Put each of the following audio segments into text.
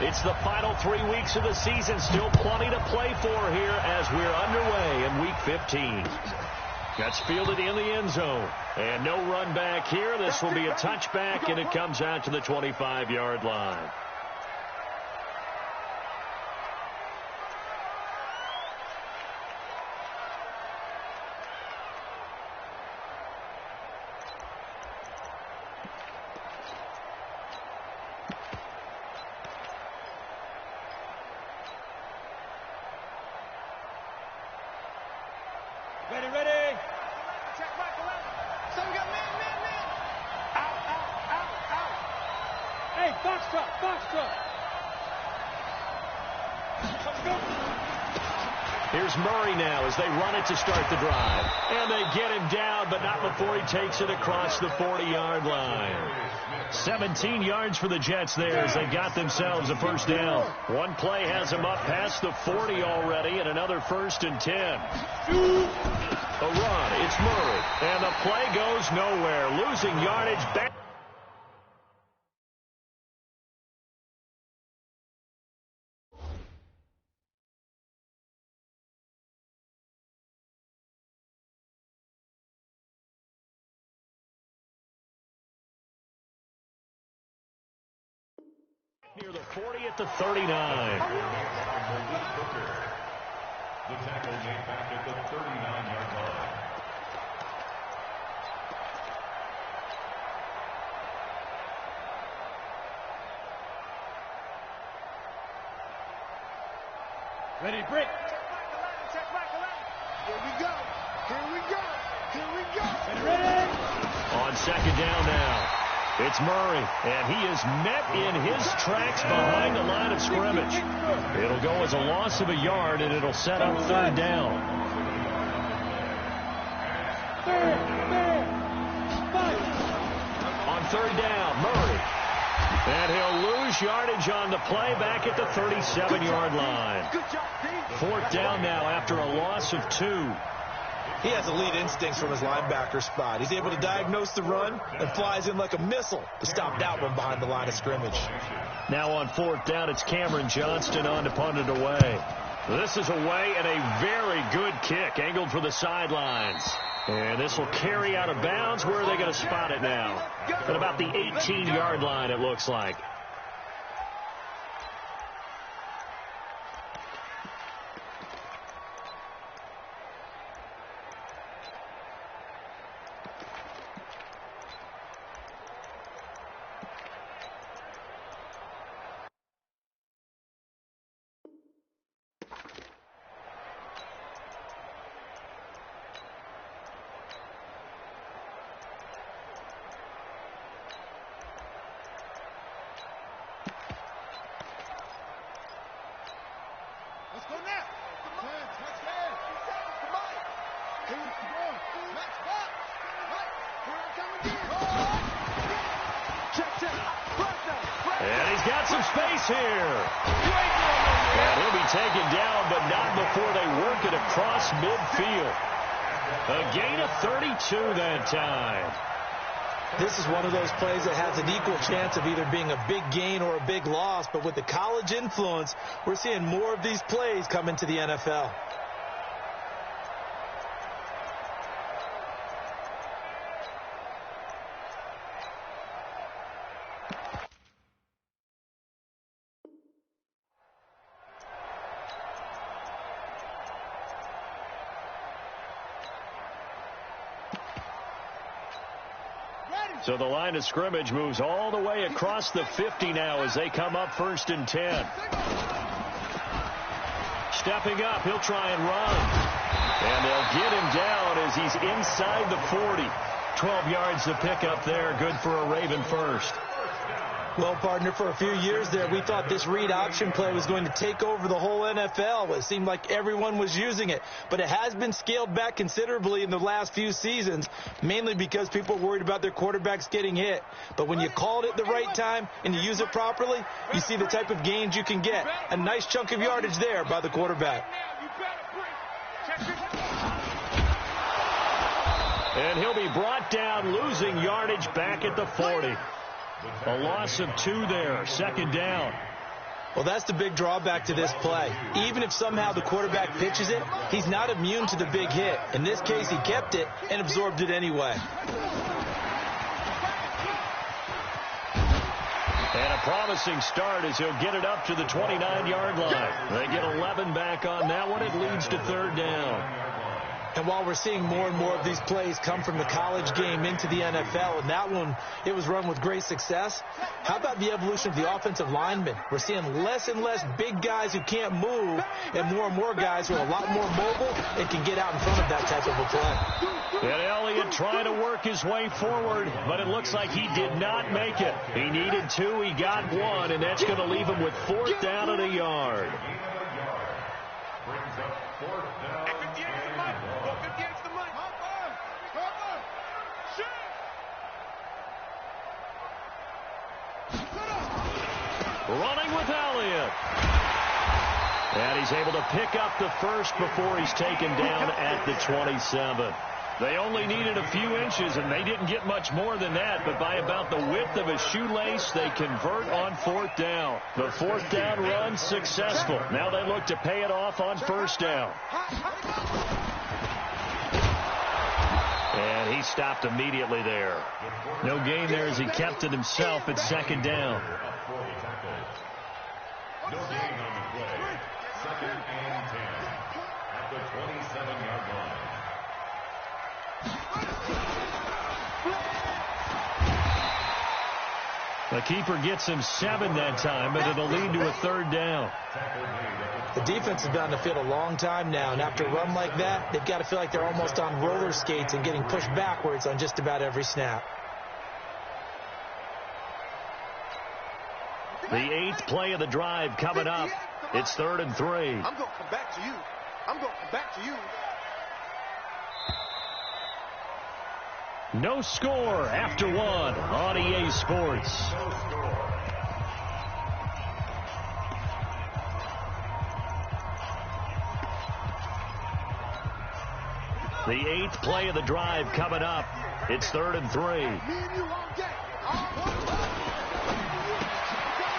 It's the final 3 weeks of the season. Still plenty to play for here as we're underway in Week 15. That's fielded in the end zone. And no run back here. This will be a touchback, and it comes out to the 25-yard line. Ready. Check back 11. So we got man. Out. Hey, box truck. Let's go. Here's Murray now as they run it to start the drive. And they get him down, but not before he takes it across the 40-yard line. 17 yards for the Jets there as they got themselves a first down. One play has them up past the 40 already, and another 1st and 10. A run, it's Murray, and the play goes nowhere, losing yardage back. Near the 40 at the 39. The tackle made back at the 39-yard line. Ready, break. Check back 11. Here we go. Ready. On second down now. It's Murray, and he is met in his tracks behind the line of scrimmage. It'll go as a loss of a yard, and it'll set up third down. On third down, Murray. And he'll lose yardage on the play back at the 37-yard line. Fourth down now after a loss of 2. He has elite instincts from his linebacker spot. He's able to diagnose the run and flies in like a missile to stop that one behind the line of scrimmage. Now on fourth down, it's Cameron Johnston on to punt it away. This is away and a very good kick angled for the sidelines. And this will carry out of bounds. Where are they going to spot it now? At about the 18-yard line, it looks like. Let's go now. And he's got some space here. And he'll be taken down, but not before they work it across midfield. A gain of 32 that time. This is one of those plays that has an equal chance of either being a big gain or a big loss. But with the college influence, we're seeing more of these plays come into the NFL. So the line of scrimmage moves all the way across the 50 now as they come up 1st and 10. Stepping up, he'll try and run. And they'll get him down as he's inside the 40. 12 yards to pick up there. Good for a Raven first. Well, partner, for a few years there, we thought this read option play was going to take over the whole NFL. It seemed like everyone was using it. But it has been scaled back considerably in the last few seasons, mainly because people are worried about their quarterbacks getting hit. But when you call it at the right time and you use it properly, you see the type of gains you can get. A nice chunk of yardage there by the quarterback. And he'll be brought down, losing yardage back at the 40. A loss of 2 there. Second down. Well, that's the big drawback to this play. Even if somehow the quarterback pitches it, he's not immune to the big hit. In this case, he kept it and absorbed it anyway. And a promising start as he'll get it up to the 29-yard line. They get 11 back on that one. It leads to third down. And while we're seeing more and more of these plays come from the college game into the NFL, and that one, it was run with great success, how about the evolution of the offensive linemen? We're seeing less and less big guys who can't move and more guys who are a lot more mobile and can get out in front of that type of a play. And Elliott trying to work his way forward, but it looks like he did not make it. He needed 2, he got 1, and that's going to leave him with 4th down and a yard. Brings up 4th down. Running with Elliott. And he's able to pick up the first before he's taken down at the 27. They only needed a few inches, and they didn't get much more than that. But by about the width of a shoelace, they convert on 4th down. The 4th down run successful. Now they look to pay it off on 1st down. And he stopped immediately there. No gain there as he kept it himself at 2nd down. No gain on the play. 2nd and 10 at the 27-yard line. The keeper gets him 7 that time, but it'll lead to a 3rd down. The defense has been on the field a long time now, and after a run like that, they've got to feel like they're almost on roller skates and getting pushed backwards on just about every snap. The 8th play of the drive coming up. It's 3rd and 3. I'm going to come back to you. I'm going to come back to you. No score after 1 on EA Sports. The 8th play of the drive coming up. It's 3rd and 3.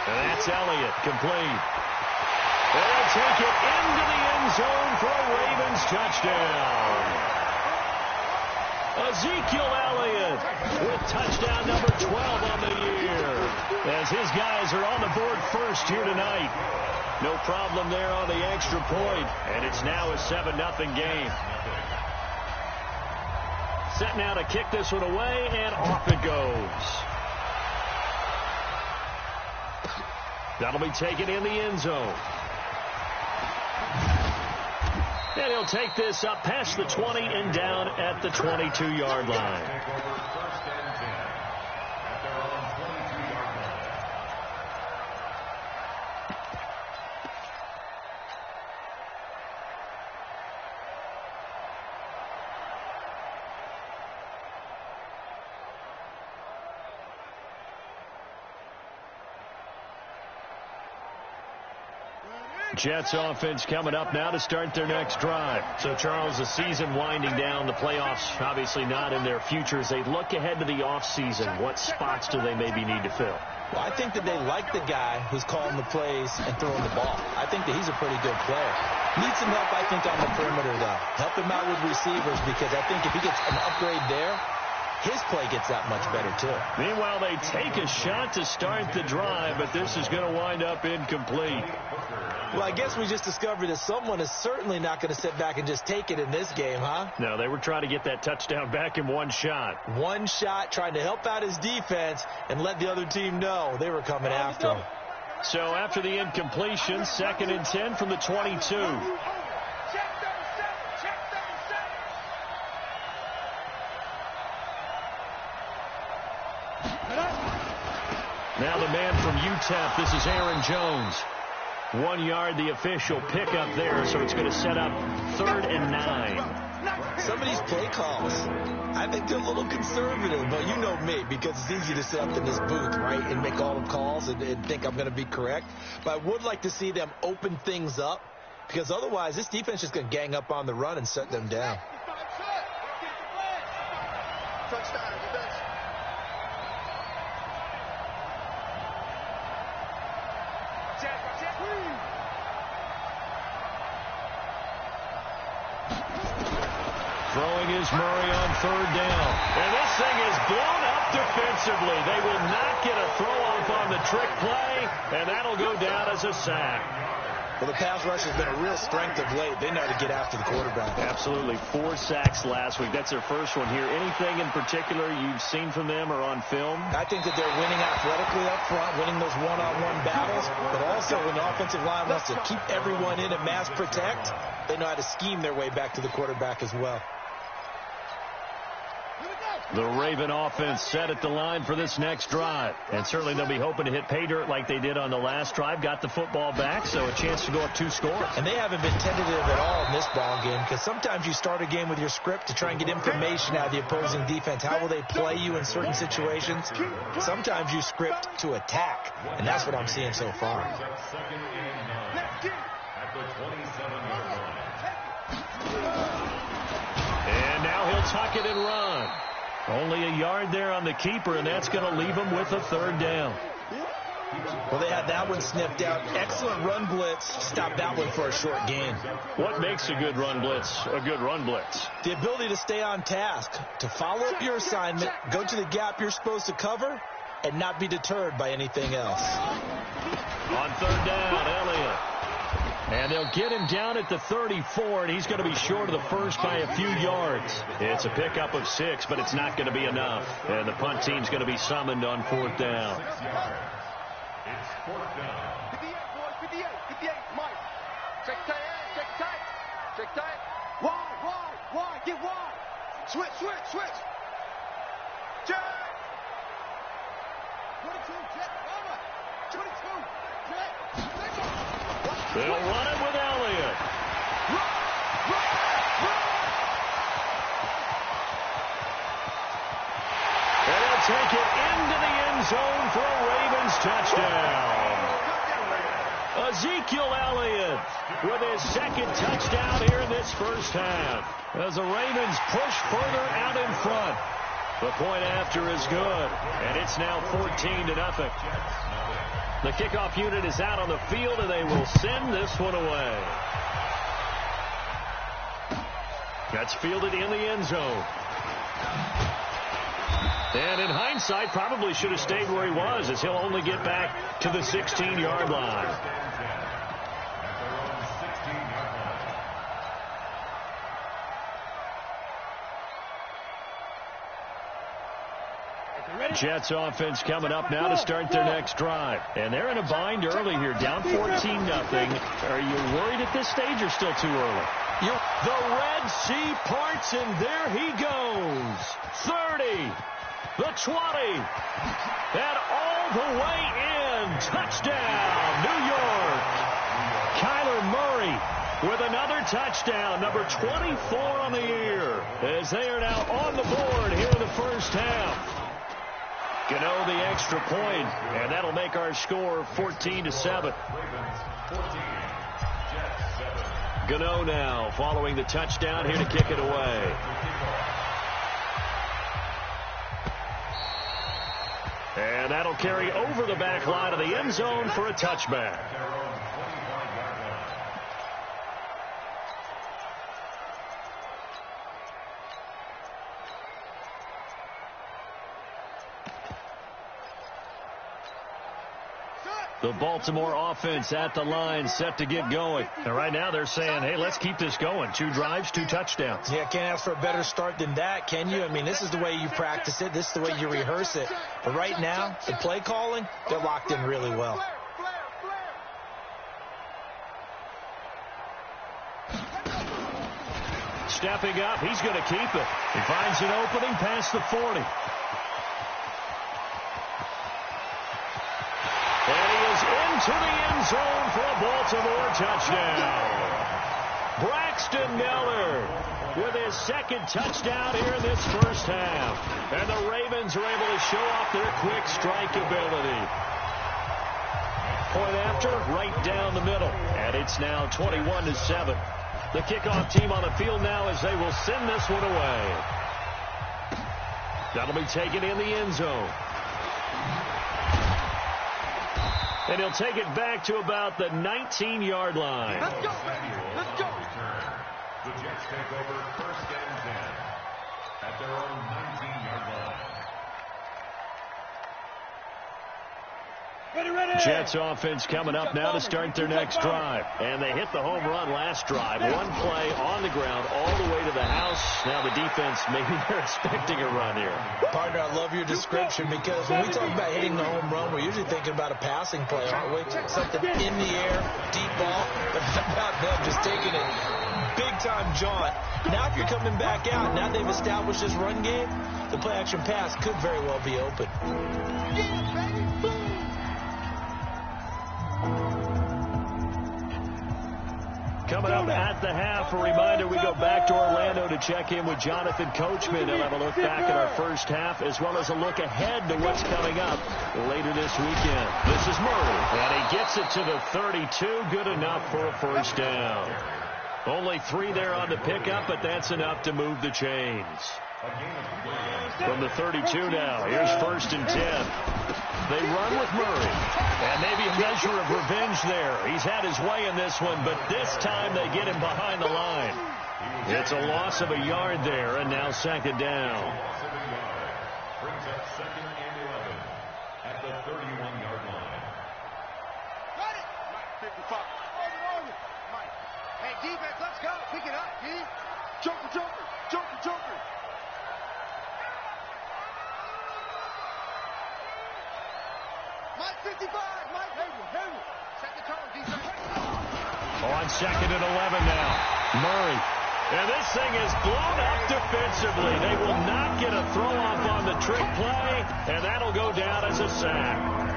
And that's Elliott, complete. They'll take it into the end zone for a Ravens touchdown. Ezekiel Elliott with touchdown number 12 on the year. As his guys are on the board first here tonight. No problem there on the extra point. And it's now a 7-0 game. Set now to kick this one away, and off it goes. That'll be taken in the end zone. And he'll take this up past the 20 and down at the 22-yard line. Jets offense coming up now to start their next drive. So, Charles, the season winding down, the playoffs obviously not in their future. As they look ahead to the offseason, what spots do they maybe need to fill? Well, I think that they like the guy who's calling the plays and throwing the ball. I think that he's a pretty good player. Needs some help, I think, on the perimeter, though. Help him out with receivers, because I think if he gets an upgrade there, his play gets that much better, too. Meanwhile, they take a shot to start the drive, but this is going to wind up incomplete. Well, I guess we just discovered that someone is certainly not going to sit back and just take it in this game, huh? No, they were trying to get that touchdown back in one shot. One shot, trying to help out his defense and let the other team know they were coming after him. So after the incompletion, 2nd and 10 from the 22. Now the man from UTEP, this is Aaron Jones. 1 yard, the official pickup there, so it's going to set up 3rd and 9. Some of these play calls, I think they're a little conservative, but you know me, because it's easy to sit up in this booth, right, and make all the calls and think I'm going to be correct. But I would like to see them open things up, because otherwise this defense is going to gang up on the run and shut them down. Touchdown, defense. Check. Throwing is Murray on third down. And this thing is blown up defensively. They will not get a throw-off on the trick play, and that'll go down as a sack. Well, the pass rush has been a real strength of late. They know how to get after the quarterback. Absolutely. 4 sacks last week. That's their first one here. Anything in particular you've seen from them or on film? I think that they're winning athletically up front, winning those one-on-one battles, but also when the offensive line wants to keep everyone in and mass protect, they know how to scheme their way back to the quarterback as well. The Raven offense set at the line for this next drive. And certainly they'll be hoping to hit pay dirt like they did on the last drive. Got the football back, so a chance to go up 2 scores. And they haven't been tentative at all in this ball game, because sometimes you start a game with your script to try and get information out of the opposing defense. How will they play you in certain situations? Sometimes you script to attack, and that's what I'm seeing so far. Second and 9 at the 27-yard line. And now he'll tuck it and run. Only a yard there on the keeper, and that's going to leave him with a third down. Well, they had that one sniffed out. Excellent run blitz. Stopped that one for a short gain. What makes a good run blitz a good run blitz? The ability to stay on task, to follow up your assignment, go to the gap you're supposed to cover, and not be deterred by anything else. On third down, Elliott. And they'll get him down at the 34, and he's going to be short of the first by a few yards. It's a pickup of 6, but it's not going to be enough. And the punt team's going to be summoned on 4th down. It's 4th down. 58, boys, 58, 58, Mike. Check tight. Check tight. Wide, get wide. Switch. Check. 22, check, over. 22, check. They'll run it with Elliott. And they'll take it into the end zone for a Ravens touchdown. Ezekiel Elliott with his second touchdown here in this first half. As the Ravens push further out in front. The point after is good, and it's now 14-0. The kickoff unit is out on the field, and they will send this one away. That's fielded in the end zone. And in hindsight, probably should have stayed where he was, as he'll only get back to the 16-yard line. Jets offense coming up now to start their next drive. And they're in a bind early here, down 14-0. Are you worried at this stage or still too early? The Red Sea parts, and there he goes. 30, the 20, and all the way in. Touchdown, New York. Kyler Murray with another touchdown, number 24 on the year, as they are now on the board here in the first half. Gano the extra point, and that'll make our score 14-7. Gano now following the touchdown here to kick it away. And that'll carry over the back line of the end zone for a touchback. The Baltimore offense at the line, set to get going. And right now they're saying, hey, let's keep this going. 2 drives, 2 touchdowns. Yeah, can't ask for a better start than that, can you? I mean, this is the way you practice it. This is the way you rehearse it. But right now, the play calling, they're locked in really well. Stepping up, he's going to keep it. He finds an opening past the 40. To the end zone for a Baltimore touchdown. Braxton Miller with his second touchdown here in this first half. And the Ravens are able to show off their quick strike ability. Point after, right down the middle. And it's now 21-7. The kickoff team on the field now as they will send this one away. That'll be taken in the end zone. And he'll take it back to about the 19-yard line. Let's go. The Jets take over 1st and 10 at their own 19-yard line. Jets offense coming up now to start their next drive. And they hit the home run last drive. One play on the ground all the way to the house. Now the defense, maybe they're expecting a run here. Partner, I love your description because when we talk about hitting the home run, we're usually thinking about a passing play, aren't we? Something in the air, deep ball. But how about them just taking it big-time jaunt? Now if you're coming back out, now they've established this run game, the play-action pass could very well be open. Coming up at the half, a reminder, we go back to Orlando to check in with Jonathan Coachman. He'll have a look back at our first half as well as a look ahead to what's coming up later this weekend. This is Murray, and he gets it to the 32. Good enough for a first down. Only 3 there on the pickup, but that's enough to move the chains. From the 32 now, here's 1st and 10. They run with Murray. And maybe a measure of revenge there. He's had his way in this one, but this time they get him behind the line. It's a loss of a yard there, and now 2nd down. Brings up 2nd and 11 at the 31-yard line. Got it! Mike, 55. Mike. Hey, defense, let's go. Pick it up, D. Joker, Joker, Joker, Joker. Mike, 55. Mike, Hayward. Set the tone, defense. On 2nd and 11 now. Murray. And this thing is blown up defensively. They will not get a throw-off on the trick play, and that'll go down as a sack.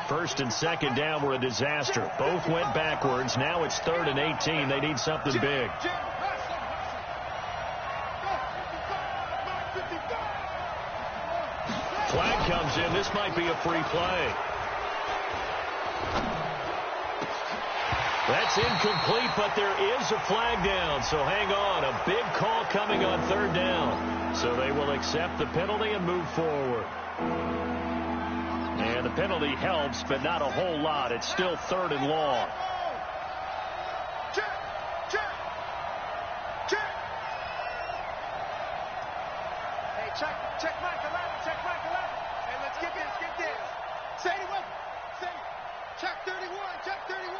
First and 2nd down were a disaster. Both went backwards. Now it's 3rd and 18. They need something big. Flag comes in. This might be a free play. That's incomplete, but there is a flag down. So hang on. A big call coming on 3rd down. So they will accept the penalty and move forward. And the penalty helps, but not a whole lot. It's still 3rd and long. Hey, check Mike 11, check Mike 11. Hey, let's get this. Say it with me. Say it. Check 31, check 31.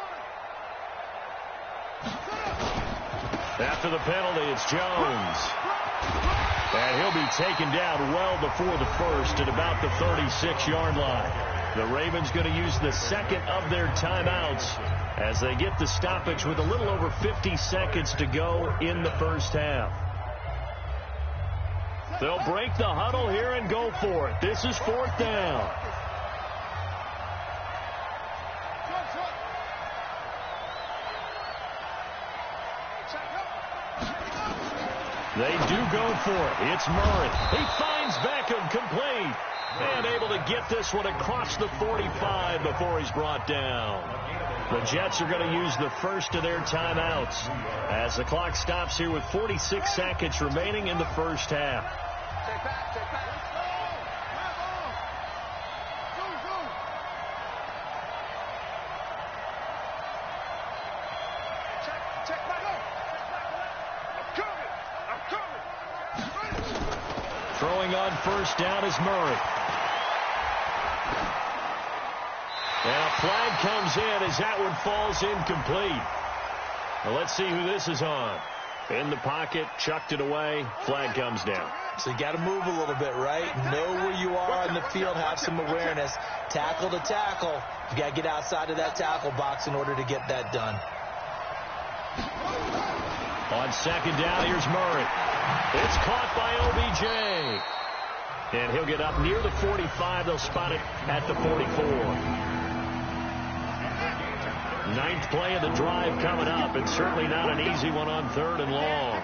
After the penalty, it's Jones. And he'll be taken down well before the first at about the 36-yard line. The Ravens going to use the 2nd of their timeouts as they get the stoppage with a little over 50 seconds to go in the first half. They'll break the huddle here and go for it. This is 4th down. They do go for it. It's Murray. He finds Beckham complete. And able to get this one across the 45 before he's brought down. The Jets are going to use the first of their timeouts as the clock stops here with 46 seconds remaining in the first half. Take back, take back. Check back up. I'm coming. Throwing on 1st down is Murray. And a flag comes in as that one falls incomplete. Well, let's see who this is on. In the pocket, chucked it away, flag comes down. So you got to move a little bit, right? Know where you are on the field, have some awareness. Tackle to tackle. You got to get outside of that tackle box in order to get that done. On 2nd down, here's Murray. It's caught by OBJ. And he'll get up near the 45. They'll spot it at the 44. 9th play of the drive coming up. It's certainly not an easy one on 3rd and long.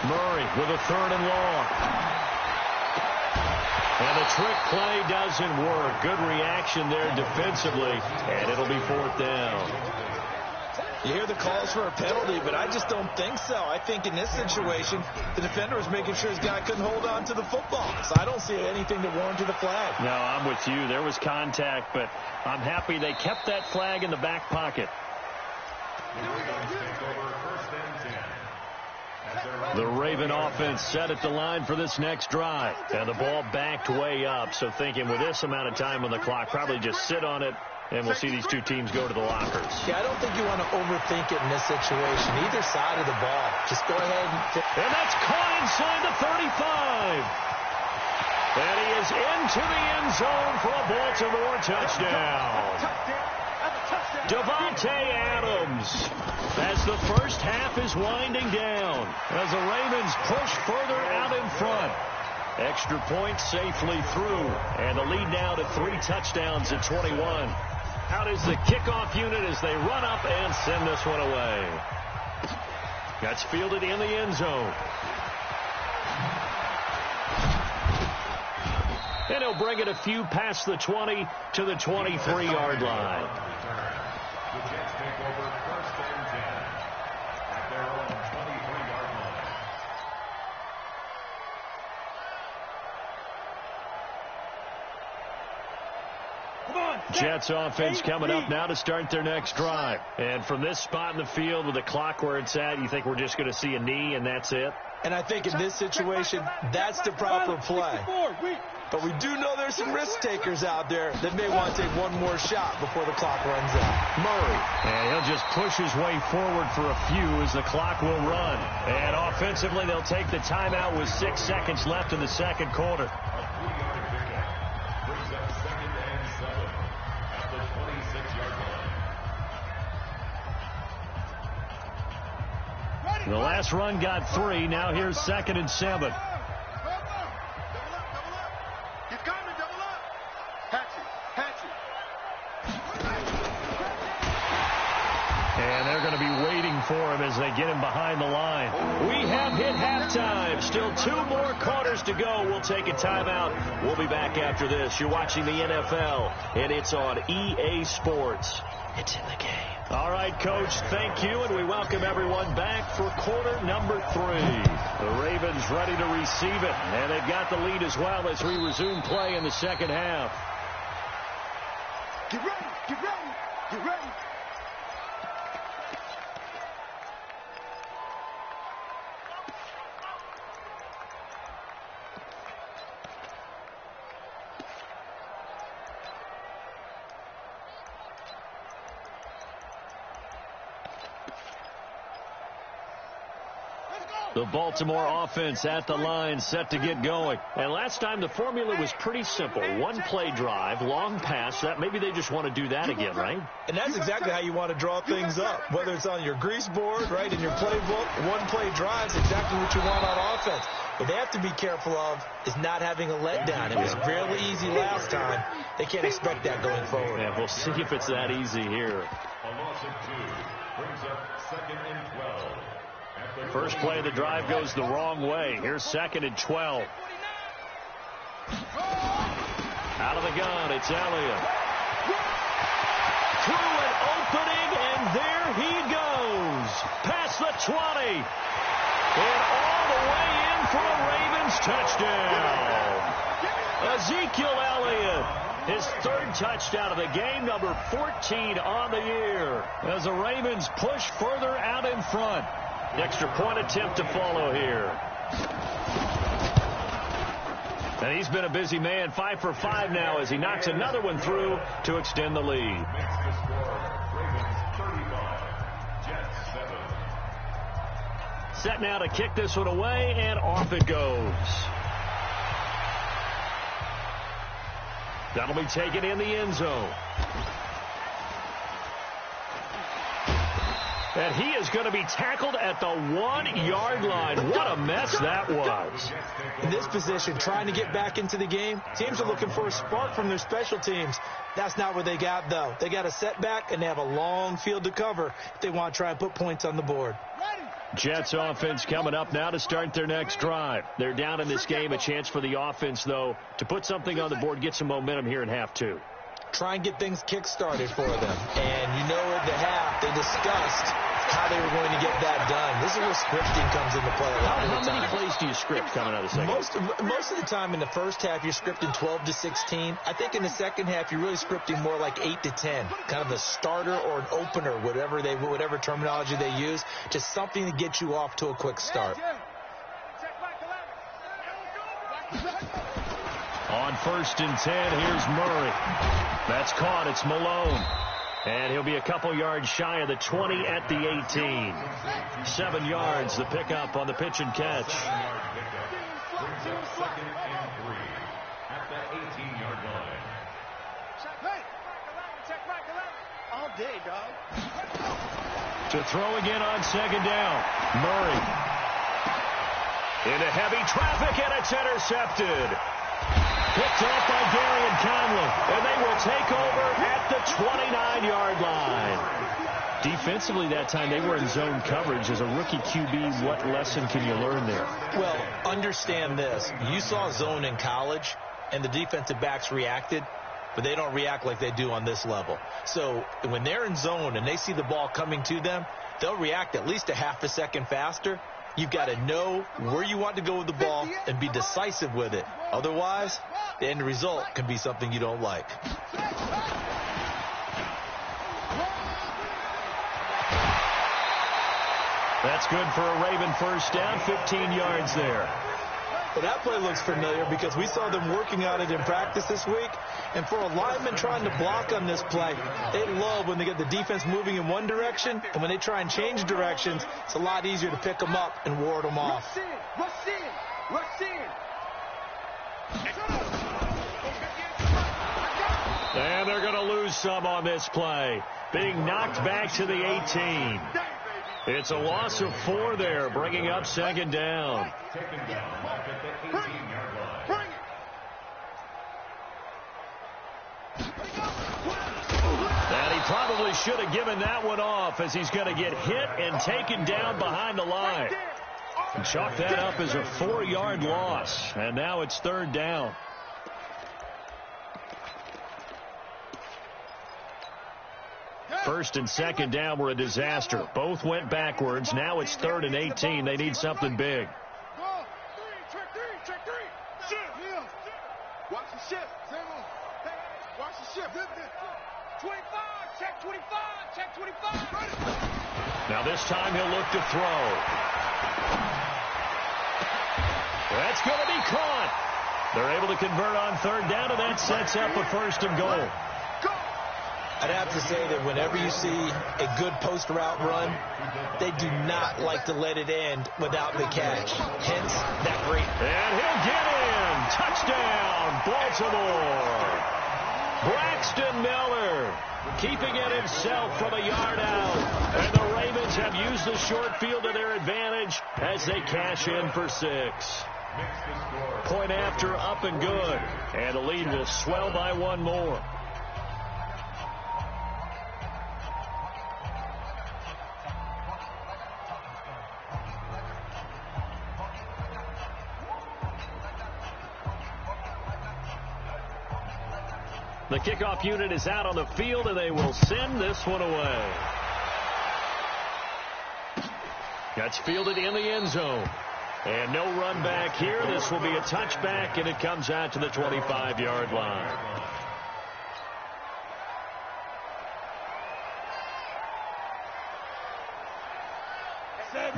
Murray with a 3rd and long. And the trick play doesn't work. Good reaction there defensively, and it'll be 4th down. You hear the calls for a penalty, but I just don't think so. I think in this situation, the defender was making sure his guy couldn't hold on to the football. So I don't see anything to warrant to the flag. No, I'm with you. There was contact, but I'm happy they kept that flag in the back pocket. The Raven offense set at the line for this next drive. And the ball backed way up. So thinking with this amount of time on the clock, probably just sit on it, and we'll see these two teams go to the lockers. Yeah, I don't think you want to overthink it in this situation. Either side of the ball. Just go ahead and that's caught inside the 35. And he is into the end zone for a Baltimore touchdown. Davante Adams, as the first half is winding down, as the Ravens push further out in front. Extra point safely through, and the lead now to 3 touchdowns at 21. Out is the kickoff unit as they run up and send this one away. That's fielded in the end zone. And he'll bring it a few past the 20 to the 23-yard line. The Jets take over 1st and 10 at their own 23-yard line. Jets offense coming up now to start their next drive. And from this spot in the field with the clock where it's at, you think we're just going to see a knee and that's it? And I think in this situation, that's the proper play. But we do know there's some risk takers out there that may want to take one more shot before the clock runs out. Murray, and he'll just push his way forward for a few as the clock will run. And offensively, they'll take the timeout with 6 seconds left in the second quarter. Brings up 2nd and 7 at the 26-yard line. The last run got 3. Now here's 2nd and 7. And they're going to be waiting for him as they get him behind the line. We have hit halftime. Still 2 more quarters to go. We'll take a timeout. We'll be back after this. You're watching the NFL, and it's on EA Sports. It's in the game. All right, Coach, thank you, and we welcome everyone back for quarter number 3. The Ravens ready to receive it, and they've got the lead as well as we resume play in the second half. Get ready, get ready, get ready. The Baltimore offense at the line, set to get going. And last time the formula was pretty simple. 1 play drive, long pass. That maybe they just want to do that again, right? And that's exactly how you want to draw things up. Whether it's on your grease board, right, in your playbook, 1 play drive is exactly what you want on offense. What they have to be careful of is not having a letdown. It was fairly easy last time. They can't expect that going forward. Yeah, we'll see if it's that easy here. A loss of 2 brings up 2nd and 12. First play of the drive goes the wrong way. Here's 2nd and 12. Out of the gun, it's Elliott. Through an opening, and there he goes. Past the 20. And all the way in for a Ravens touchdown. Ezekiel Elliott. His 3rd touchdown of the game, number 14 on the year. As the Ravens push further out in front. Extra point attempt to follow here. And he's been a busy man, 5 for 5 now as he knocks another one through to extend the lead. Makes the score. Ravens 35, Jets 7. Set now to kick this one away, and off it goes. That'll be taken in the end zone. And he is going to be tackled at the 1-yard line. What a mess that was. In this position, trying to get back into the game, teams are looking for a spark from their special teams. That's not what they got, though. They got a setback, and they have a long field to cover if they want to try and put points on the board. Jets offense coming up now to start their next drive. They're down in this game. A chance for the offense, though, to put something on the board, get some momentum here in half two. Try and get things kick-started for them. And you know at the half, they discussed how they were going to get that done. This is where scripting comes into play a lot of the time. How many plays do you script coming out of the second? Most of the time in the first half, you're scripting 12 to 16. I think in the second half, you're really scripting more like 8 to 10. Kind of a starter or an opener, whatever terminology they use. Just something to get you off to a quick start. On 1st and 10, here's Murray. That's caught. It's Malone. And he'll be a couple yards shy of the 20 at the 18. 7 yards, the pickup on the pitch and catch. Second and 3 at the 18-yard line. All day, dog. To throw again on second down. Murray. Into heavy traffic, and it's intercepted. Picked off by Darian Conley, and they will take over at the 29-yard line. Defensively that time, they were in zone coverage. As a rookie QB, what lesson can you learn there? Well, understand this. You saw zone in college, and the defensive backs reacted, but they don't react like they do on this level. So when they're in zone and they see the ball coming to them, they'll react at least a half a second faster. You've got to know where you want to go with the ball and be decisive with it. Otherwise, the end result can be something you don't like. That's good for a Raven first down, 15 yards there. Well, that play looks familiar because we saw them working on it in practice this week. And for a lineman trying to block on this play, they love when they get the defense moving in one direction. And when they try and change directions, it's a lot easier to pick them up and ward them off. Rush in. And they're going to lose some on this play. Being knocked back to the 18. It's a loss of 4 there, bringing up second down. Taken down back at the 18-yard line. And he probably should have given that one off, as he's going to get hit and taken down behind the line. And chalk that up as a 4-yard loss. And now it's 3rd down. First and second down were a disaster. Both went backwards. Now it's 3rd and 18. They need something big. Check 3. Watch the shift. Watch the shift. 25. Check 25. Now this time he'll look to throw. That's going to be caught. They're able to convert on 3rd down, and that sets up a 1st and goal. I'd have to say that whenever you see a good post route run, they do not like to let it end without the catch. Hence, that great. And he'll get in. Touchdown, Baltimore. Braxton Miller keeping it himself from a yard out. And the Ravens have used the short field to their advantage as they cash in for 6. Point after, up and good. And the lead will swell by 1 more. The kickoff unit is out on the field, and they will send this one away. That's fielded in the end zone. And no run back here. This will be a touchback, and it comes out to the 25-yard line.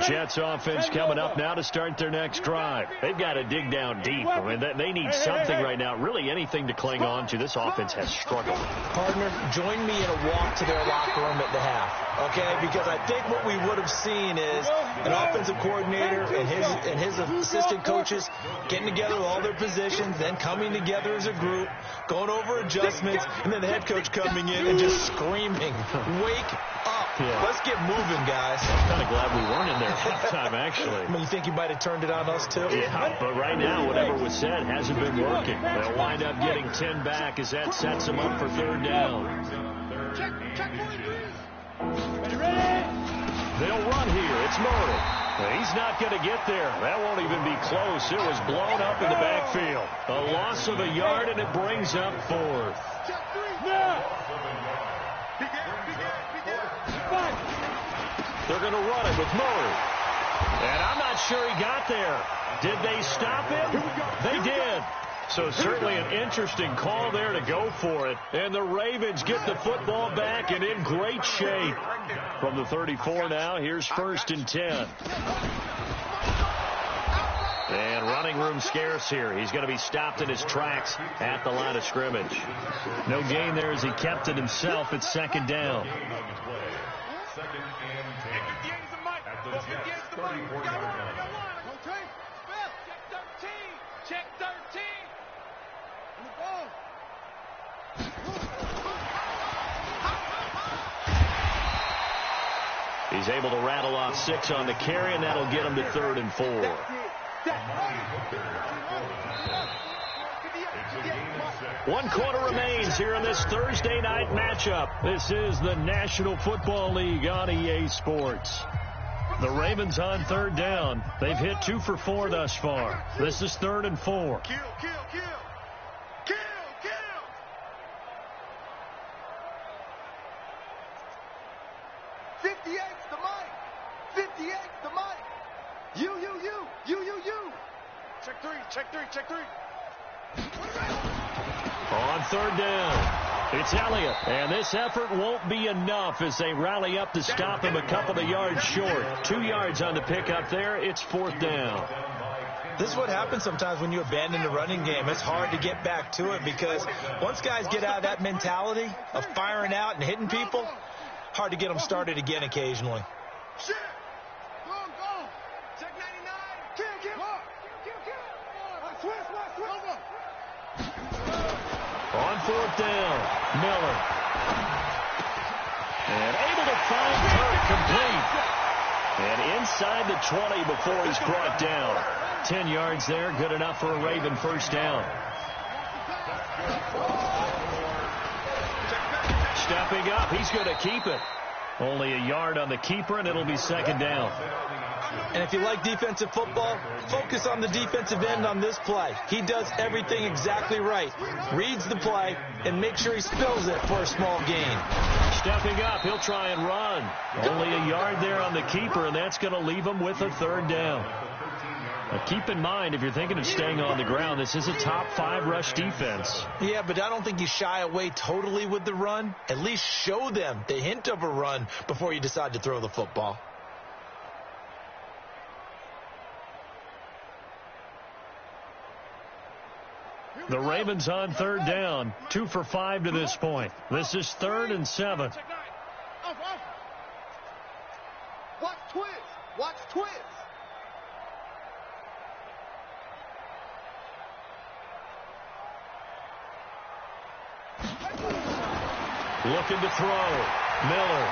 Jets offense coming up now to start their next drive. They've got to dig down deep. I mean, they need something right now, really anything to cling on to. This offense has struggled. Partner, join me in a walk to their locker room at the half, okay? Because I think what we would have seen is an offensive coordinator and his assistant coaches getting together with all their positions, then coming together as a group, going over adjustments, and then the head coach coming in and just screaming, "Wake up. Yeah. Let's get moving, guys." I'm kind of glad we weren't in there at halftime, actually. I mean, you think you might have turned it on us, too? Yeah, but right now, whatever was said hasn't been working. They'll wind up getting 10 back as that sets them up for 3rd down. Check 43. They'll run here. It's Murray. He's not going to get there. That won't even be close. It was blown up in the backfield. A loss of a yard, and it brings up fourth. They're going to run it with Murray. And I'm not sure he got there. Did they stop him? They did. So certainly an interesting call there to go for it. And the Ravens get the football back and in great shape. From the 34 now, here's 1st and 10. And running room scarce here. He's going to be stopped in his tracks at the line of scrimmage. No gain there as he kept it himself at 2nd down. 2nd and 10. At the Jets' 34-yard line. Check 13. He's able to rattle off 6 on the carry, and that'll get him to 3rd and 4. One quarter remains here in this Thursday night matchup. This is the National Football League on EA Sports. The Ravens on 3rd down. They've hit 2 for 4 thus far. This is 3rd and 4. Kill. 58's the mic. 58's the mic. You. Check three. On 3rd down. It's Elliott, and this effort won't be enough as they rally up to stop him a couple of yards short. 2 yards on the pickup there. It's 4th down. This is what happens sometimes when you abandon the running game. It's hard to get back to it because once guys get out of that mentality of firing out and hitting people, hard to get them started again occasionally. Shit. Go. Check 99. Kill. Switch. On 4th down, Miller. And able to find Kirk complete. And inside the 20 before he's brought down. 10 yards there, good enough for a Raven 1st down. Stepping up, he's going to keep it. Only a yard on the keeper, and it'll be 2nd down. And if you like defensive football, focus on the defensive end on this play. He does everything exactly right. Reads the play and makes sure he spills it for a small gain. Stepping up, he'll try and run. Only a yard there on the keeper, and that's going to leave him with a 3rd down. Now keep in mind, if you're thinking of staying on the ground, this is a top 5 rush defense. Yeah, but I don't think you shy away totally with the run. At least show them the hint of a run before you decide to throw the football. The Ravens on 3rd down, 2 for 5 to this point. This is 3rd and 7. Watch twist. Looking to throw. Miller.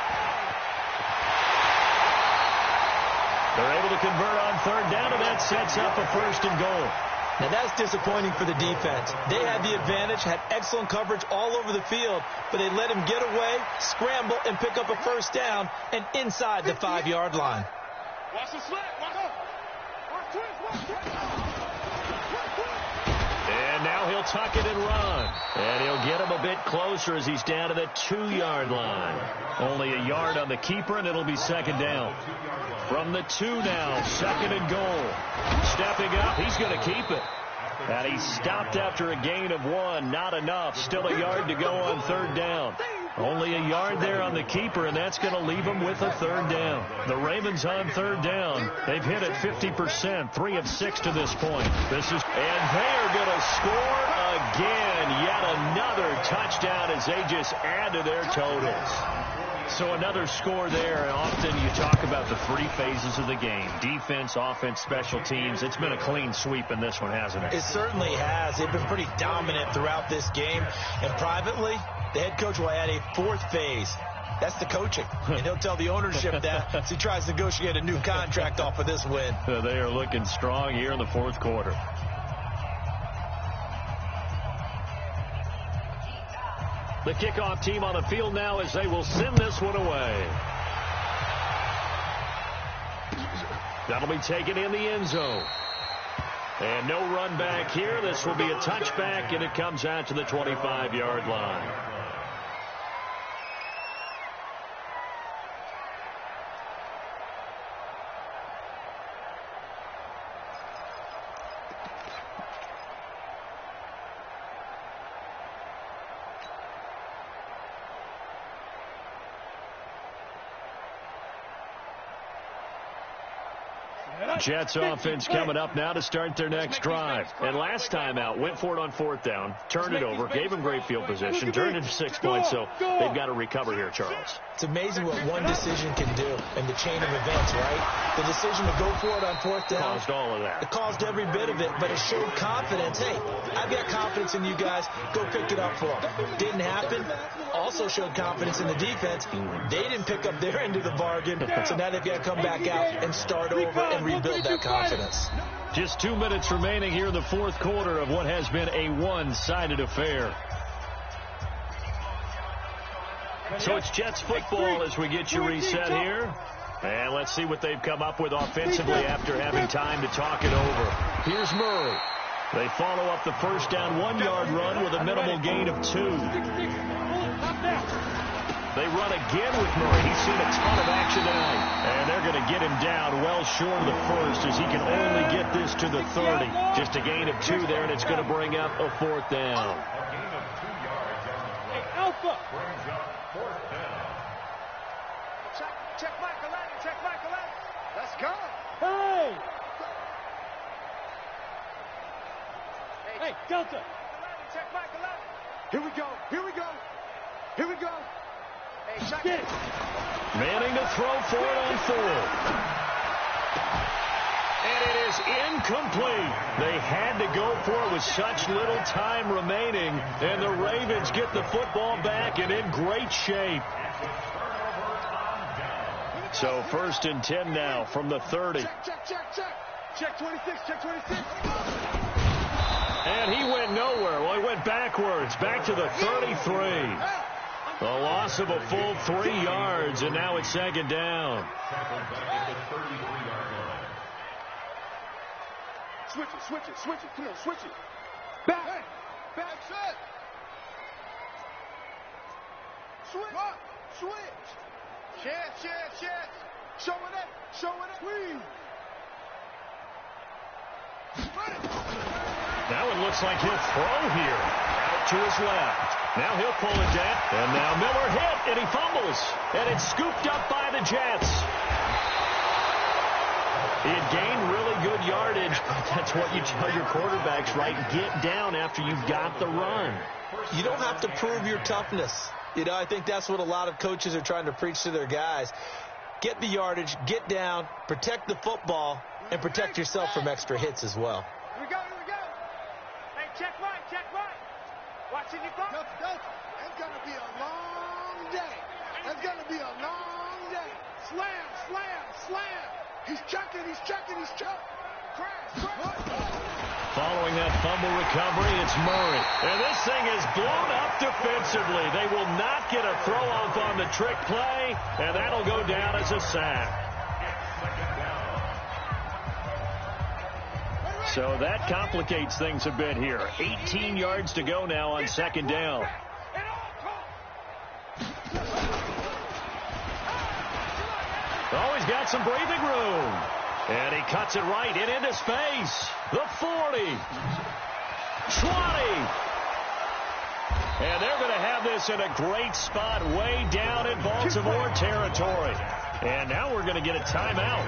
They're able to convert on 3rd down, and that sets up a 1st and goal. Now, that's disappointing for the defense. They had the advantage, had excellent coverage all over the field, but they let him get away, scramble, and pick up a 1st down and inside the 5-yard line. Watch the slant. Watch twist. And now he'll tuck it and run. And he'll get him a bit closer as he's down to the 2-yard line. Only a yard on the keeper, and it'll be 2nd down. From the 2 now, 2nd and goal. Stepping up, he's going to keep it. And he stopped after a gain of 1. Not enough. Still a yard to go on 3rd down. Only a yard there on the keeper, and that's going to leave him with a 3rd down. The Ravens on 3rd down. They've hit it 50%, 3 of 6 to this point. And they are going to score again. Yet another touchdown as they just add to their totals. So another score there, and often you talk about the 3 phases of the game. Defense, offense, special teams. It's been a clean sweep in this one, hasn't it? It certainly has. They've been pretty dominant throughout this game. And privately, the head coach will add a 4th phase. That's the coaching. And he'll tell the ownership that as he tries to negotiate a new contract off of this win. They are looking strong here in the 4th quarter. The kickoff team on the field now as they will send this one away. That'll be taken in the end zone. And no run back here. This will be a touchback, and it comes out to the 25-yard line. Jets offense coming up now to start their next drive. And last time out, went for it on 4th down, turned it over, gave them great field position, turned it to 6 points, so they've got to recover here, Charles. It's amazing what one decision can do in the chain of events, right? The decision to go for it on 4th down. Caused all of that. It caused every bit of it, but it showed confidence. Hey, I've got confidence in you guys. Go pick it up for them. Didn't happen. Also showed confidence in the defense. They didn't pick up their end of the bargain, so now they've got to come back out and start over and rebuild that confidence. Just 2 minutes remaining here in the 4th quarter of what has been a one-sided affair. So it's Jets football as we get you reset here. And let's see what they've come up with offensively after having time to talk it over. Here's Murray. They follow up the first down 1-yard run with a minimal gain of 2. They run again with Murray. He's seen a ton of action tonight. And they're going to get him down well short of the first as he can only get this to the 30. Just a gain of 2 there, and it's going to bring up a 4th down. A gain of 2 yards on the play. Alpha. Brings up 4th down. Check Michael Allen. Check Michael Allen. Let's go. Hey, Delta. Check Michael Allen. Here we go. Here we go. Here we go. Hey, check it. Manning to throw for it on 4th. And it is incomplete. They had to go for it with such little time remaining. And the Ravens get the football back and in great shape. So 1st and 10 now from the 30. Check 26. Check 26. And he went nowhere. Well, he went backwards. Back to the 33. A loss of a full 3 yards, and now it's 2nd down. Switch it. Come on, switch it. Back. Set. Switch. Chance. Show it. Please. Now it looks like he'll throw here. Out to his left. Now he'll pull it down. And now Miller hit, and he fumbles. And it's scooped up by the Jets. He had gained really good yardage. That's what you tell your quarterbacks, right? Get down after you've got the run. You don't have to prove your toughness. You know, I think that's what a lot of coaches are trying to preach to their guys. Get the yardage, get down, protect the football, and protect yourself from extra hits as well. Here we go. Hey, check right. Watching you go. Delta. It's going to be a long day. Slam. He's checking. Crash. Following that fumble recovery, it's Murray. And this thing is blown up defensively. They will not get a throw-off on the trick play, and that'll go down as a sack. So that complicates things a bit here. 18 yards to go now on 2nd down. Oh, he's got some breathing room. And he cuts it right into space. The 40. 20. And they're going to have this in a great spot way down in Baltimore territory. And now we're going to get a timeout.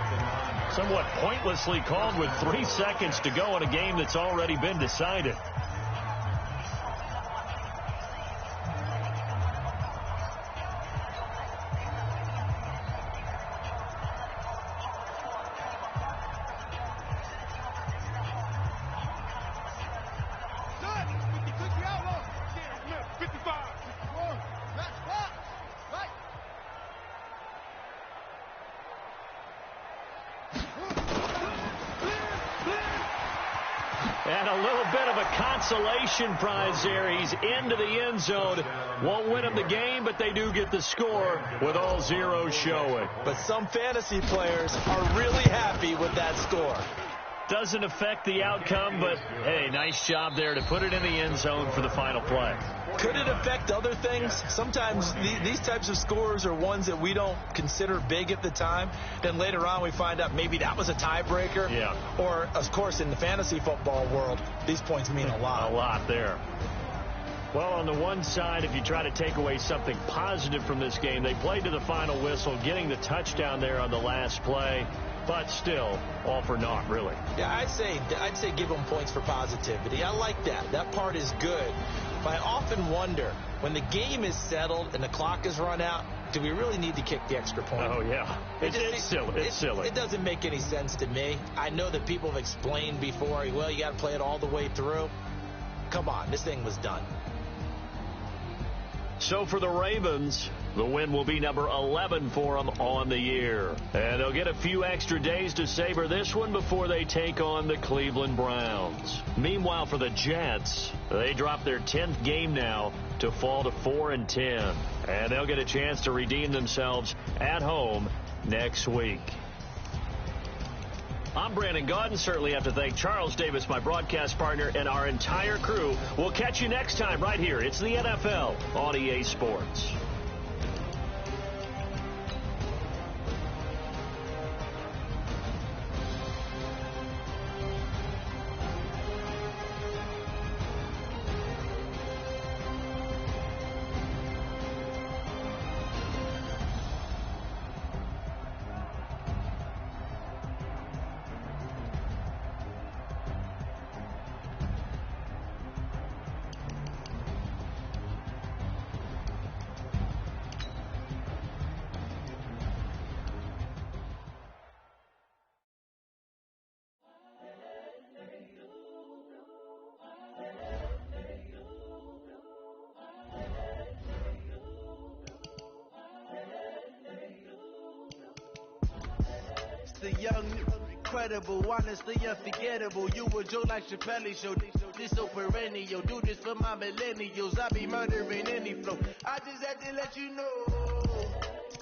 Somewhat pointlessly called with 3 seconds to go in a game that's already been decided. And a little bit of a consolation prize there. He's into the end zone. Won't win him the game, but they do get the score with all zeros showing. But some fantasy players are really happy with that score. Doesn't affect the outcome, but, hey, nice job there to put it in the end zone for the final play. Could it affect other things? Sometimes these types of scores are ones that we don't consider big at the time. Then later on we find out maybe that was a tiebreaker. Yeah. Or, of course, in the fantasy football world, these points mean a lot. A lot there. Well, on the one side, if you try to take away something positive from this game, they played to the final whistle, getting the touchdown there on the last play. But still, all for naught, really. Yeah, I'd say give them points for positivity. I like that. That part is good. But I often wonder, when the game is settled and the clock is run out, do we really need to kick the extra point? Oh, yeah. It's silly. It's silly. It doesn't make any sense to me. I know that people have explained before, well, you got to play it all the way through. Come on, this thing was done. So for the Ravens, the win will be number 11 for them on the year. And they'll get a few extra days to savor this one before they take on the Cleveland Browns. Meanwhile, for the Jets, they drop their 10th game now to fall to 4-10. And they'll get a chance to redeem themselves at home next week. I'm Brandon Gaudin. Certainly have to thank Charles Davis, my broadcast partner, and our entire crew. We'll catch you next time right here. It's the NFL on EA Sports. The young, incredible, honestly unforgettable. You were Joe like Chappelle show. This so perennial. Do this for my millennials. I be murdering any flow. I just had to let you know.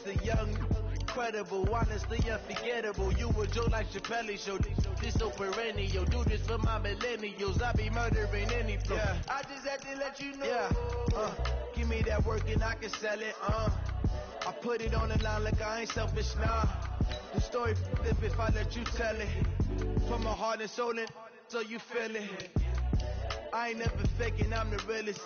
The young, incredible, honestly unforgettable. You were Joe like Chappelle show. This so perennial. Do this for my millennials. I be murdering any flow. Yeah. I just had to let you know. Yeah. Give me that work and I can sell it. I put it on the line like I ain't selfish, nah. The story flip if I let you tell it. From my heart and soul in, so you feel it. I ain't never faking, I'm the realest.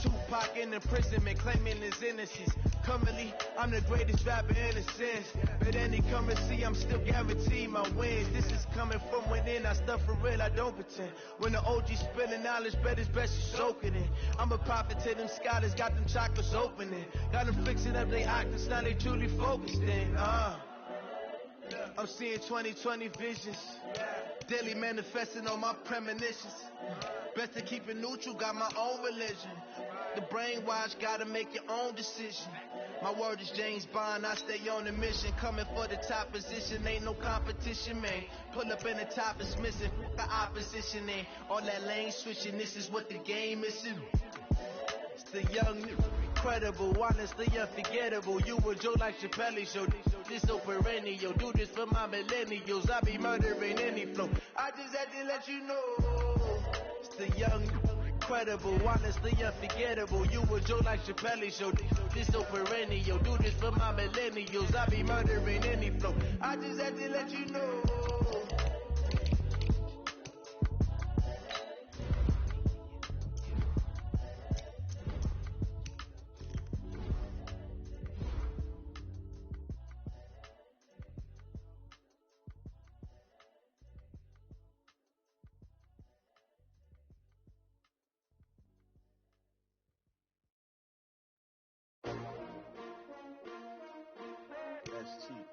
Tupac in imprisonment, claiming his innocence. Currently, I'm the greatest rapper in a sense. But any currency, I'm still guaranteed my wins. This is coming from within, I stuff for real, I don't pretend. When the OG spilling knowledge, bet it's best you soak it in. I'm a prophet to them scholars, got them chakras opening. Got them fixing up they octaves, now they truly focused in. I'm seeing 2020 visions. Daily manifesting on my premonitions. Best to keep it neutral, got my own religion. The brainwash, gotta make your own decision. My word is James Bond, I stay on the mission. Coming for the top position, ain't no competition, man. Pull up in the top is missing, the opposition ain't. All that lane switching, this is what the game is. It's the young, incredible, honestly unforgettable. You were Joe like Chappelle show. This so perennial. Do this for my millennials. I be murdering any flow. I just had to let you know. It's the young, incredible, honestly unforgettable. You were Joe like Chappelle show. This so perennial. Do this for my millennials. I be murdering any flow. I just had to let you know. That's cheap.